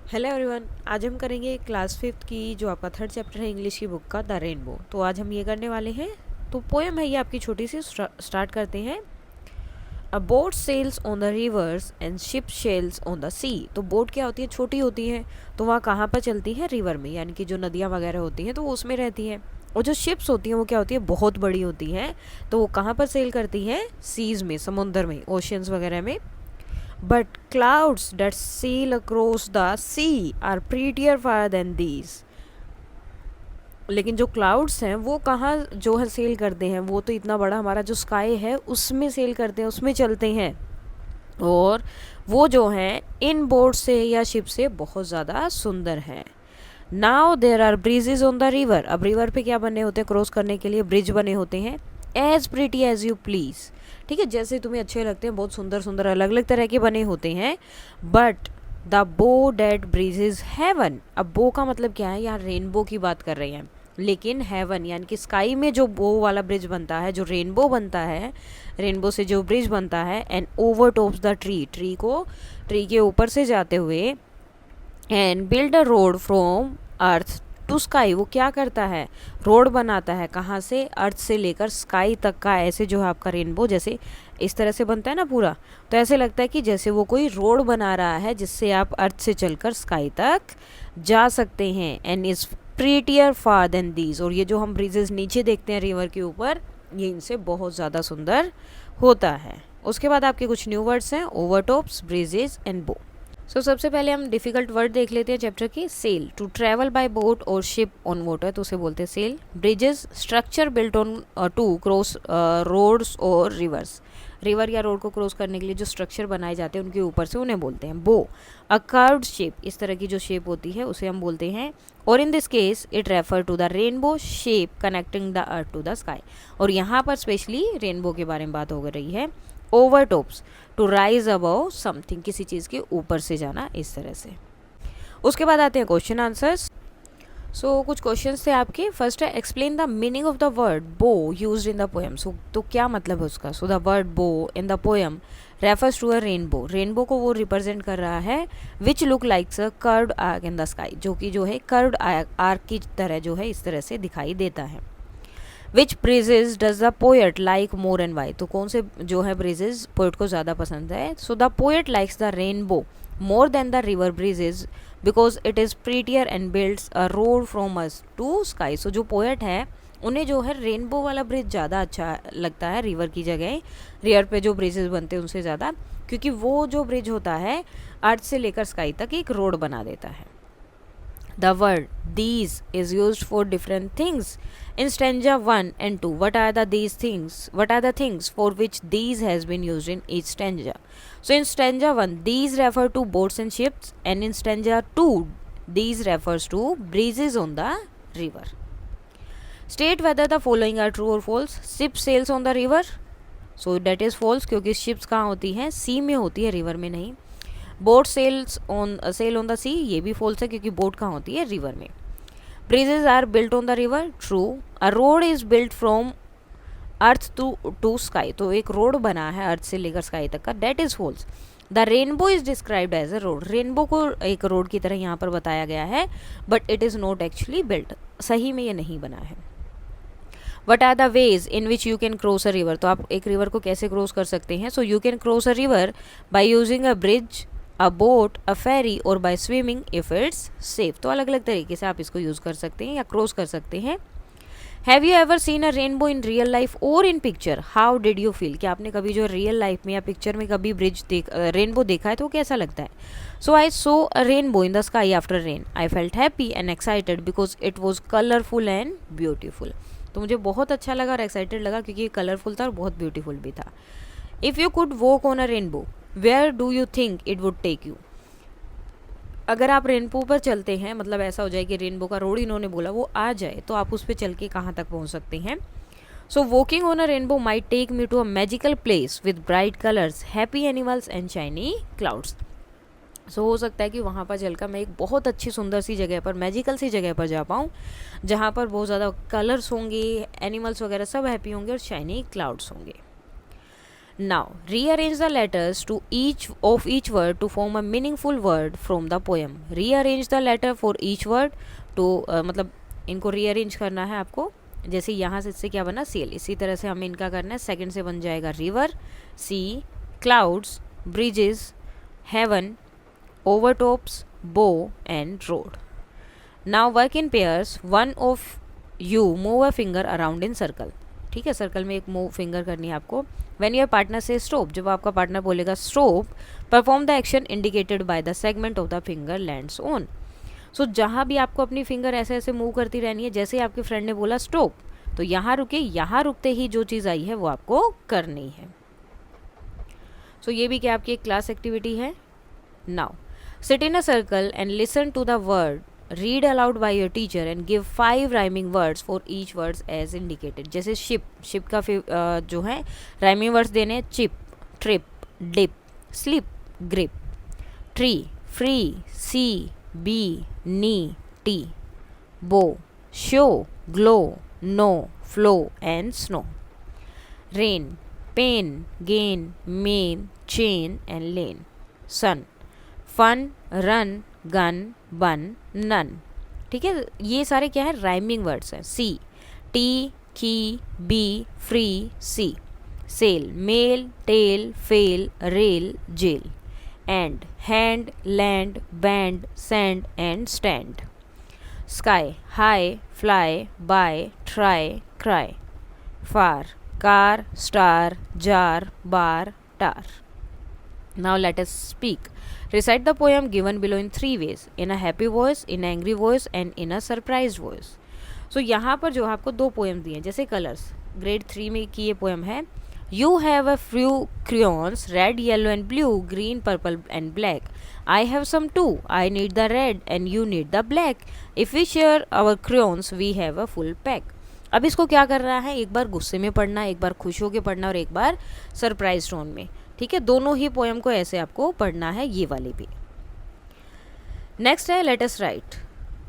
Hello everyone. आज हम करेंगे क्लास फिफ्थ की जो आपका थर्ड चैप्टर है इंग्लिश की बुक का द रेनबो। तो आज हम ये करने वाले हैं। तो पोएम है ये आपकी छोटी सी, स्टार्ट करते हैं। A boat sails on the rivers and ship sails on the sea. तो बोट क्या होती है, छोटी होती है, तो वहाँ कहाँ पर चलती है, रिवर में, यानी कि जो नदियाँ वगैरह होती हैं तो वो उसमें रहती है। और जो शिप्स होती हैं वो क्या होती है, बहुत बड़ी होती हैं, तो वो कहाँ पर सेल करती हैं, सीज में, समुंदर में, ओशियंस वगैरह में। But clouds that sail across the sea are prettier far than these. लेकिन जो क्लाउड्स हैं वो कहाँ जो है सेल करते हैं, वो तो इतना बड़ा हमारा जो स्काई है उसमें सेल करते हैं, उसमें चलते हैं। और वो जो हैं इन बोट से या शिप से बहुत ज़्यादा सुंदर हैं। Now there are bridges on the river. अब रिवर पे क्या बने होते हैं, क्रॉस करने के लिए ब्रिज बने होते हैं। As pretty as you please, ठीक है, जैसे तुम्हें अच्छे लगते हैं, बहुत सुंदर सुंदर अलग अलग तरह के बने होते हैं। बट द बो डेट ब्रिजेज हेवन। अब बो का मतलब क्या है, यहाँ रेनबो की बात कर रहे हैं, लेकिन हेवन यानी कि स्काई में जो बो वाला ब्रिज बनता है, जो रेनबो बनता है, रेनबो से जो ब्रिज बनता है, and over tops the tree के ऊपर से जाते हुए, and build a road from earth to sky. वो क्या करता है, रोड बनाता है, कहाँ से, अर्थ से लेकर स्काई तक का। ऐसे जो है आपका रेनबो जैसे इस तरह से बनता है ना पूरा, तो ऐसे लगता है कि जैसे वो कोई रोड बना रहा है जिससे आप अर्थ से चलकर स्काई तक जा सकते हैं। And is prettier far than these. और ये जो हम ब्रिजेस नीचे देखते हैं रिवर के ऊपर, ये इनसे बहुत ज़्यादा सुंदर होता है। उसके बाद आपके कुछ न्यू वर्ड्स हैं, ओवरटॉप्स, ब्रिजेस एंड बो। सबसे पहले हम डिफिकल्ट वर्ड देख लेते हैं चैप्टर की। Sail, to travel by boat और शिप ऑन वाटर, तो उसे बोलते हैं sail. Bridges, structure built on to cross roads और रिवर्स। रिवर या रोड को क्रॉस करने के लिए जो स्ट्रक्चर बनाए जाते हैं उनके ऊपर से उन्हें बोलते हैं बो। अ कर्व्ड शेप, इस तरह की जो शेप होती है उसे हम बोलते हैं। और in this case it refer to the rainbow shape connecting the earth to the sky. और यहाँ पर स्पेशली रेनबो के बारे में बात हो रही है। ओवरटॉप्स, टू राइज अबव समथिंग, किसी चीज़ के ऊपर से जाना, इस तरह से। उसके बाद आते हैं क्वेश्चन आंसर्स। कुछ क्वेश्चंस थे आपके। फर्स्ट है, explain the meaning of the word bow used in the poem. तो क्या मतलब है उसका। The word bow in the poem refers to a rainbow. Rainbow को वो रिप्रेजेंट कर रहा है, which look likes a curved arc in the sky, जो कि जो है कर्व्ड आर्क की तरह जो है इस तरह से दिखाई देता है। Which bridges does the poet like more and why. तो कौन से जो है ब्रिजेज पोएट को ज़्यादा पसंद है। The poet likes the rainbow more than the river bridges because it is prettier and builds a road from us to sky. जो पोएट है उन्हें जो है रेनबो वाला ब्रिज ज़्यादा अच्छा लगता है रिवर की जगह, रिवर पे जो ब्रिजेज बनते हैं उनसे ज़्यादा, क्योंकि वो जो ब्रिज होता है अर्थ से लेकर स्काई तक एक रोड बना देता है। The word these is used for different things. In stanza 1 and 2, what are these things? What are the things for which these has been used in each stanza? In stanza 1, these refer to boats and ships, and in stanza 2, these refers to breezes on the river. State whether the following are true or false. Ship sails on the river. That is false, क्योंकि ships कहाँ होती हैं, sea में होती है, river में नहीं। Boat cell on the सी, ये भी फॉल्स है क्योंकि बोट कहाँ होती है, रिवर में। Bridges are built on the river, true. A road is built from earth to sky, तो एक रोड बना है अर्थ से लेकर स्काई तक का, that is false. The rainbow is described as a road, rainbow को एक रोड की तरह यहाँ पर बताया गया है, but it is not actually built, सही में ये नहीं बना है। What are the ways in which you can cross a river, तो आप एक रिवर को कैसे क्रॉस कर सकते हैं। You can cross a river by using a bridge, a boat, a ferry, और by swimming if it's safe. तो अलग अलग तरीके से आप इसको यूज़ कर सकते हैं या क्रॉस कर सकते हैं। Have you ever seen a rainbow in real life और in picture, how did you feel, कि आपने कभी जो रियल लाइफ में या पिक्चर में कभी रेनबो देखा है तो कैसा लगता है। I saw a rainbow in the sky after rain, I felt happy and excited because it was colourful and beautiful. तो मुझे बहुत अच्छा लगा और एक्साइटेड लगा क्योंकि ये कलरफुल था और बहुत ब्यूटीफुल भी था। If you could walk on a rainbow, where do you think it would take you. अगर आप रेनबो पर चलते हैं, मतलब ऐसा हो जाए कि रेनबो का रोड इन्होंने बोला वो आ जाए, तो आप उस पर चल के कहाँ तक पहुँच सकते हैं। Walking on a rainbow might take me to a magical place with bright colours, happy animals and shiny clouds. हो सकता है कि वहाँ पर चलकर मैं एक बहुत अच्छी सुंदर सी जगह पर, मैजिकल सी जगह पर जा पाऊँ, जहाँ पर बहुत ज़्यादा कलर्स होंगे, एनिमल्स वगैरह सब हैप्पी होंगे और शाइनी क्लाउड्स होंगे। Now, rearrange the letters to each word to form a meaningful word from the poem. Rearrange the letter for each word to मतलब इनको rearrange करना है आपको. जैसे यहाँ से इससे क्या बना सेल, इसी तरह से हमें इनका करना है. सेकंड से बन जाएगा river, sea, clouds, bridges, heaven, overtops, bow and road. Now work in pairs. One of you move a finger around in circle. ठीक है, सर्कल में एक मूव फिंगर करनी है आपको. When your partner says stop, जब आपका पार्टनर बोलेगा stop, perform the action indicated by the segment of the finger lands on. So जहाँ भी आपको अपनी फिंगर ऐसे ऐसे मूव करती रहनी है. जैसे आपके फ्रेंड ने बोला स्टॉप, तो यहाँ रुके, यहाँ रुकते ही जो चीज़ आई है वो आपको करनी है. सो ये भी क्या आपकी एक क्लास एक्टिविटी है. Now sit in a circle and listen to the word read aloud by your teacher and give 5 rhyming words for each words as indicated. जैसे शिप का जो है राइमिंग वर्ड्स देने हैं. Chip, trip, dip, slip, grip. Tree, free, sea, bee, knee, tea. Bow, show, glow, no, flow and snow. Rain, pain, gain, main, chain and lane. Sun, fun, run, gun, bun, nun. ठीक है, ये सारे क्या है rhyming words हैं. Sea, tea, key, bee, free, sea. Sale, mail, tail, fail, rail, jail. End, hand, land, band, send and stand. Sky, high, fly, by, try, cry. Far, car, star, jar, bar, tar. Now let us speak. Recite the poem given below in 3 ways: in a happy voice, in an angry voice and in a surprised voice. So यहाँ पर जो आपको 2 poem दिए हैं. जैसे colours, grade 3 में की ये पोएम है. You have a few crayons, red, yellow and blue, green, purple and black. I have some too. I need the red and you need the black. If we share our crayons, we have a full pack. अब इसको क्या कर रहा है, एक बार गुस्से में पढ़ना, एक बार खुश होकर पढ़ना और एक बार सरप्राइज टोन में. ठीक है, दोनों ही पोएम को ऐसे आपको पढ़ना है, ये वाली भी. नेक्स्ट है let us write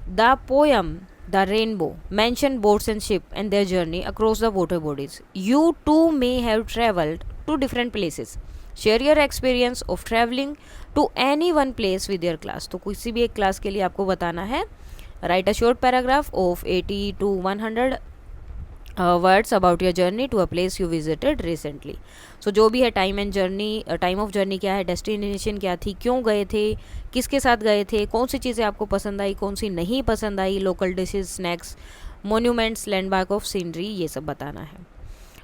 the poem the rainbow mention boats and ship and their journey across the water bodies. You too may have travelled to different places. Share your experience of travelling to any one place with your class. तो किसी भी एक class के लिए आपको बताना है. Write a short paragraph of 80 to 100 words about your journey to a place you visited recently. So जो भी है time and journey, time of journey क्या है, डेस्टिनेशन क्या थी, क्यों गए थे, किसके साथ गए थे, कौन सी चीज़ें आपको पसंद आई, कौन सी नहीं पसंद आई, local dishes, snacks, monuments, landmark of scenery, ये सब बताना है.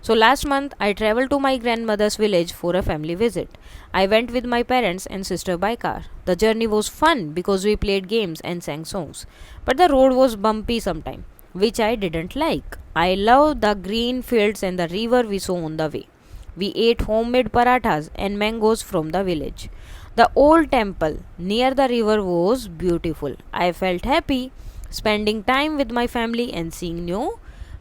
So last month I traveled to my grandmother's village for a family visit. I went with my parents and sister by car. The journey was fun because we played games and sang songs. But the road was bumpy sometime, which I didn't like. I loved the green fields and the river we saw on the way. We ate homemade parathas and mangoes from the village. The old temple near the river was beautiful. I felt happy spending time with my family and seeing new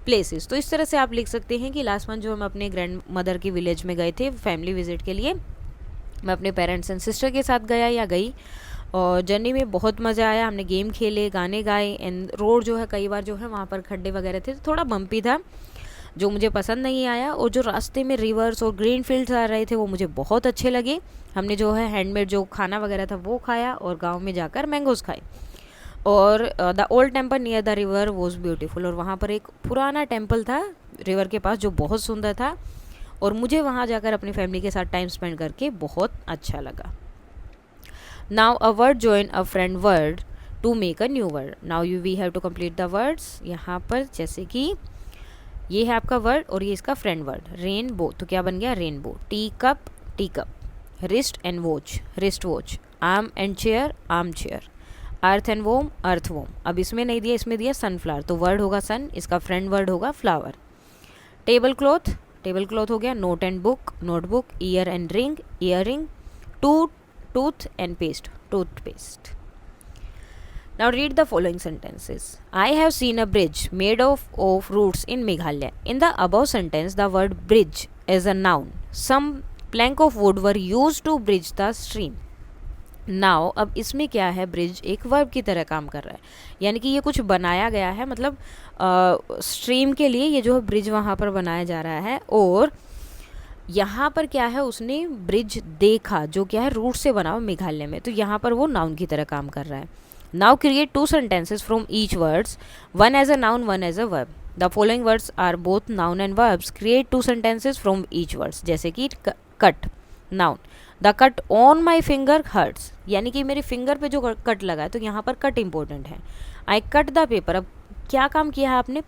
places. तो इस तरह से आप लिख सकते हैं कि last month जो हम अपने ग्रैंड मदर के विलेज में गए थे फैमिली विजिट के लिए, मैं अपने पेरेंट्स एंड सिस्टर के साथ गया या गई, और जर्नी में बहुत मज़ा आया. हमने गेम खेले, गाने गाए, एंड रोड जो है कई बार जो है वहाँ पर खड्डे वगैरह थे, थोड़ा बम्पी था जो मुझे पसंद नहीं आया. और जो रास्ते में रिवर्स और ग्रीन फील्ड्स आ रहे थे वो मुझे बहुत अच्छे लगे. हमने जो है हैंडमेड जो खाना वगैरह था वो खाया और गाँव में जाकर मैंगोज़ खाए. और the old temple near the river was beautiful. और वहाँ पर एक पुराना टेम्पल था रिवर के पास जो बहुत सुंदर था, और मुझे वहाँ जाकर अपनी फैमिली के साथ टाइम स्पेंड करके बहुत अच्छा लगा. Now a word join a friend word to make a new word. Now you we have to complete the words. यहाँ पर जैसे कि ये है आपका वर्ड और ये इसका फ्रेंड वर्ड रेनबो, तो क्या बन गया rainbow. Tea cup, tea cup. Wrist and watch, wrist watch. Arm and chair, arm chair. Earth and worm, earth worm. अब इसमें नहीं दिया, इसमें दिया सनफ्लावर, तो वर्ड होगा सन, इसका फ्रेंड वर्ड होगा flower. Table cloth, table cloth हो गया. Note and book, notebook. Year and ring, ear ring. Tooth and paste, toothpaste. Now read the following sentences. I have seen a bridge made of roots in Meghalaya. In the above sentence, the word bridge is a noun. Some plank of wood were used to bridge the stream. Now अब इसमें क्या है, bridge एक verb की तरह काम कर रहा है, यानी कि ये कुछ बनाया गया है, मतलब स्ट्रीम के लिए ये जो है ब्रिज वहाँ पर बनाया जा रहा है. और यहाँ पर क्या है, उसने ब्रिज देखा, जो क्या है रूट से बना हुआ मेघालय में, तो यहाँ पर वो नाउन की तरह काम कर रहा है. Now create 2 sentences from each words, one as a noun one as a verb. The following words are both noun and verbs. Create 2 sentences from each words. जैसे कि cut, noun. The cut on my finger hurts, यानी कि मेरे finger पे जो cut लगा है, तो यहाँ पर कट इंपॉर्टेंट है. आई कट द पेपर, अब क्या काम किया है आपने,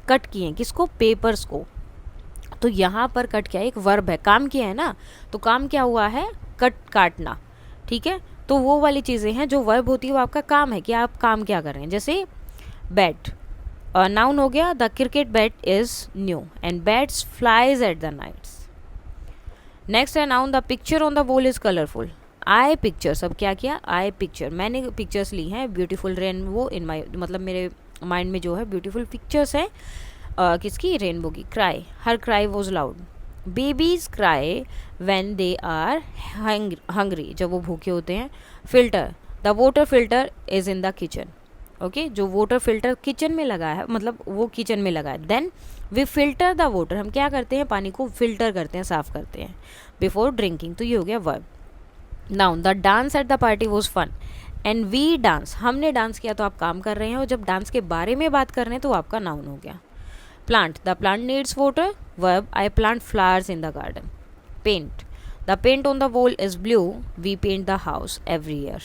कट किए हैं किसको, पेपर्स को. तो यहाँ पर कट क्या है, एक वर्ब है, काम किया है ना, तो काम क्या हुआ है, कट, काटना. ठीक है, तो वो वाली चीज़ें हैं जो वर्ब होती है, वो आपका काम है कि आप काम क्या कर रहे हैं. जैसे बैट, नाउन हो गया, the cricket bat is new and bats flies at the nights. Next है noun, the picture on the wall is colourful. I pictures, अब क्या किया, आई पिक्चर, मैंने पिक्चर्स ली हैं, ब्यूटीफुल रेनबो इन माई, मतलब मेरे माइंड में जो है ब्यूटीफुल पिक्चर्स हैं किसकी, रेनबो की. Cry, her cry was loud. Babies cry when they are hungry, जब वो भूखे होते हैं. Filter, the water filter is in the kitchen. Okay, जो वाटर फिल्टर किचन में लगा है, मतलब वो किचन में लगा है. Then we filter the water, हम क्या करते हैं, पानी को फिल्टर करते हैं, साफ करते हैं बिफोर ड्रिंकिंग. तो ये हो गया verb. Noun, the dance at the party was fun and we dance, हमने डांस किया, तो आप काम कर रहे हैं, और जब डांस के बारे में बात कर रहे हैं तो आपका नाउन हो गया. Plant, the plant needs water. Verb, I plant flowers in the garden. Paint, the paint on the wall is blue. We paint the house every year.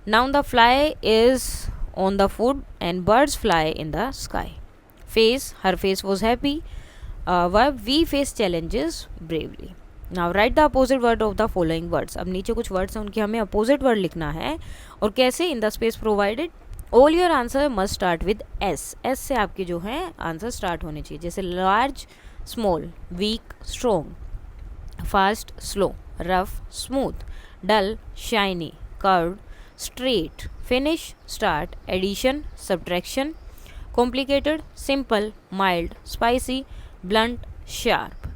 Noun, the fly is on the food and birds fly in the sky. Face, her face was happy. Verb, we face challenges bravely. Now write the opposite word of the following words. अब नीचे कुछ words हैं, उनकी हमें opposite word लिखना है, और कैसे, in the space provided. All your answer must start with S. S से आपके जो हैं आंसर स्टार्ट होने चाहिए. जैसे large, small, weak, strong, fast, slow, rough, smooth, dull, shiny, curved, straight, finish, start, addition, subtraction, complicated, simple, mild, spicy, blunt, sharp.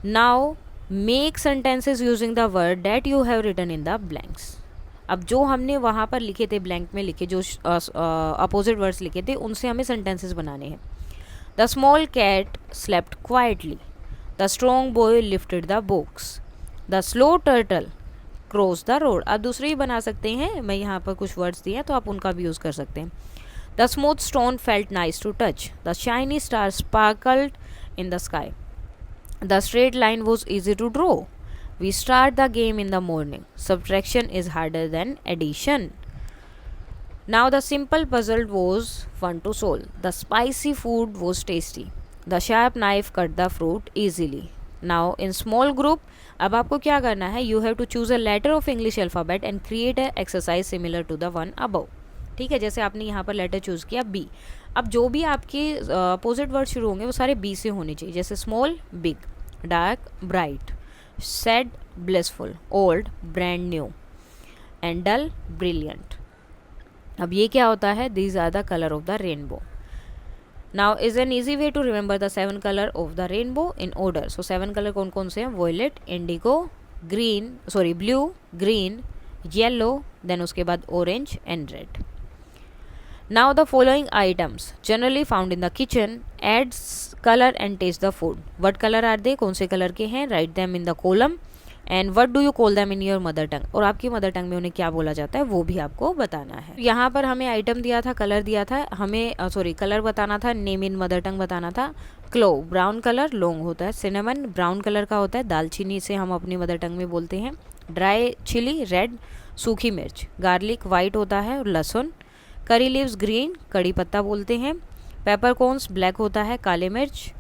Now make sentences using the word that you have written in the blanks. अब जो हमने वहाँ पर लिखे थे, blank में लिखे जो अपोजिट वर्ड्स लिखे थे, उनसे हमें सेंटेंसेस बनाने हैं. The small cat slept quietly. The strong boy lifted the books. The slow turtle cross the road. आप दूसरे ही बना सकते हैं, मैं यहाँ पर कुछ वर्ड्स दिए हैं तो आप उनका भी यूज़ कर सकते हैं. The smooth stone felt nice to touch. The shiny star sparkled in the sky. The straight line was easy to draw. We start the game in the morning. Subtraction is harder than addition. Now the simple puzzle was fun to solve. The spicy food was tasty. The sharp knife cut the fruit easily. Now in small group, अब आपको क्या करना है, you have to choose a letter of English alphabet and create a exercise similar to the one above. ठीक है, जैसे आपने यहाँ पर लेटर चूज़ किया B. अब जो भी आपके अपोजिट वर्ड शुरू होंगे वो सारे B से होने चाहिए. जैसे small, big, dark, bright, sad, blissful, old, brand new, and dull, brilliant. अब ये क्या होता है, these are the color of the rainbow. Now is an easy way to remember the 7 color of the rainbow in order. So 7 color कौन कौन से हैं, violet, indigo, green, blue, green, yellow, then उसके बाद orange and red. Now the following items generally found in the kitchen adds color and taste the food. What color are they? कौन से colour के हैं? Write them in the column. And what do you call them in your mother tongue? और आपकी mother tongue में उन्हें क्या बोला जाता है वो भी आपको बताना है. यहाँ पर हमें आइटम दिया था, कलर दिया था, हमें कलर बताना था, नेम इन मदर टंग बताना था. क्लोव ब्राउन कलर, लॉन्ग होता है. सिनेमन ब्राउन कलर का होता है, दालचीनी से हम अपनी मदर टंग में बोलते हैं. ड्राई चिली रेड, सूखी मिर्च. गार्लिक वाइट होता है, और लहसुन. करी लीव्स ग्रीन, कड़ी पत्ता बोलते हैं. पेपर कॉर्न्स ब्लैक होता है, काले मिर्च.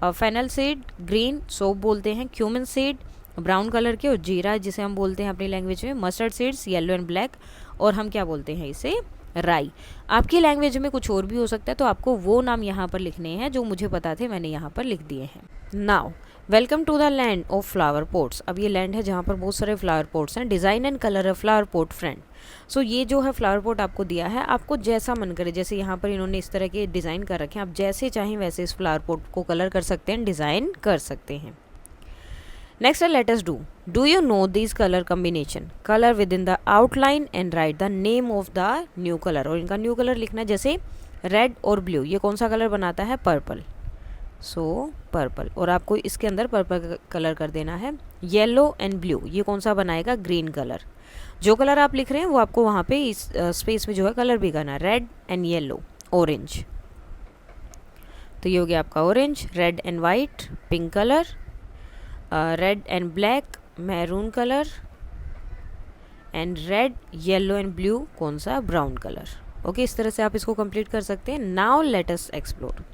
फेनल सीड ग्रीन, सोप बोलते हैं. क्यूमिन सीड ब्राउन कलर के, और जीरा जिसे हम बोलते हैं अपनी लैंग्वेज में. Mustard seeds yellow and black, और हम क्या बोलते हैं इसे, राई. आपकी लैंग्वेज में कुछ और भी हो सकता है, तो आपको वो नाम यहाँ पर लिखने हैं जो मुझे पता थे, मैंने यहाँ पर लिख दिए हैं. Now welcome to the land of flower pots. अब ये लैंड है जहाँ पर बहुत सारे फ्लावर पोट्स हैं. डिज़ाइन एंड कलर है फ्लावर पोट फ्रेंड. सो ये जो है फ्लावर पोट आपको दिया है, आपको जैसा मन करे, जैसे यहाँ पर इन्होंने इस तरह के डिज़ाइन कर रखे हैं, आप जैसे चाहें वैसे इस फ्लावर पोट को कलर कर सकते हैं, डिज़ाइन कर सकते हैं. नेक्स्ट है let us do you know this colour combination. Colour with in the outline and right the name of the new colour. और इनका न्यू कलर लिखना है, जैसे रेड और ब्लू, ये कौन सा कलर बनाता है, पर्पल. सो पर्पल, और आपको इसके अंदर पर्पल कलर कर देना है। येलो एंड ब्लू, ये कौन सा बनाएगा, ग्रीन कलर। जो कलर आप लिख रहे हैं वो आपको वहाँ पे इस स्पेस में जो है कलर भी करना है। रेड एंड येलो, ऑरेंज, तो ये हो गया आपका orange. Red and white, pink colour. Red and black, maroon colour. And red, yellow and blue, कौन सा, ब्राउन कलर। ओके, इस तरह से आप इसको कंप्लीट कर सकते हैं। Now let us explore.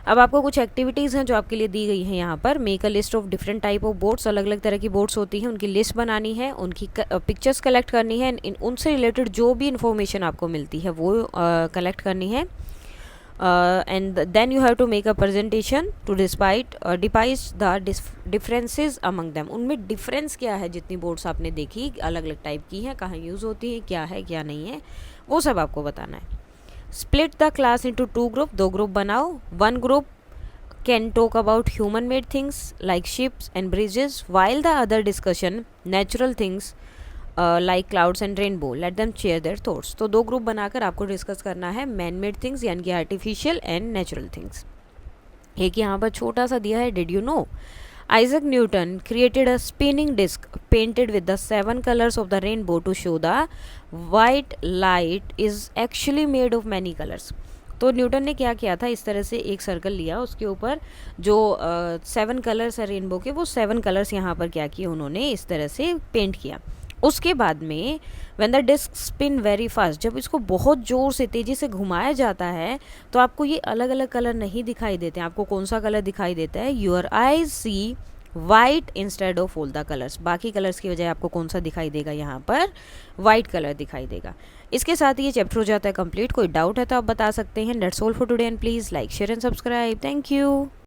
अब आपको कुछ एक्टिविटीज़ हैं जो आपके लिए दी गई हैं यहाँ पर। Make a list of different type of boats, अलग अलग तरह की बोट्स होती हैं, उनकी लिस्ट बनानी है, उनकी पिक्चर्स कलेक्ट करनी है, उनसे रिलेटेड जो भी इंफॉर्मेशन आपको मिलती है वो कलेक्ट करनी है। And then you have to make a presentation to despise the differences among them. उनमें डिफरेंस क्या है, जितनी बोट्स आपने देखी अलग अलग टाइप की हैं, कहाँ यूज़ होती हैं, क्या है क्या नहीं है, वो सब आपको बताना है। Split the class into 2 group, 2 group बनाओ। 1 group can talk about human made things like ships and bridges, while the other discussion natural things like clouds and rainbow, let them share their thoughts. तो 2 group बनाकर आपको discuss करना है man made things यानी कि artificial and natural things. एक यहाँ पर छोटा सा दिया है, did you know Isaac Newton created a spinning disc painted with the 7 colors of the rainbow to show the white light is actually made of many colors। तो Newton ने क्या किया था, इस तरह से एक सर्कल लिया, उसके ऊपर जो 7 कलर्स है रेनबो के, वो 7 कलर्स यहाँ पर क्या किए उन्होंने, इस तरह से पेंट किया। उसके बाद में when the disc spin very fast, जब इसको बहुत ज़ोर से तेज़ी से घुमाया जाता है तो आपको ये अलग अलग कलर नहीं दिखाई देते हैं। आपको कौन सा कलर दिखाई देता है, your eyes C white instead of all the colours. बाकी कलर्स की बजाय आपको कौन सा दिखाई देगा, यहाँ पर वाइट कलर दिखाई देगा। इसके साथ ही ये चैप्टर हो जाता है कंप्लीट। कोई डाउट है तो आप बता सकते हैं। That's all for today and please like share and subscribe. Thank you.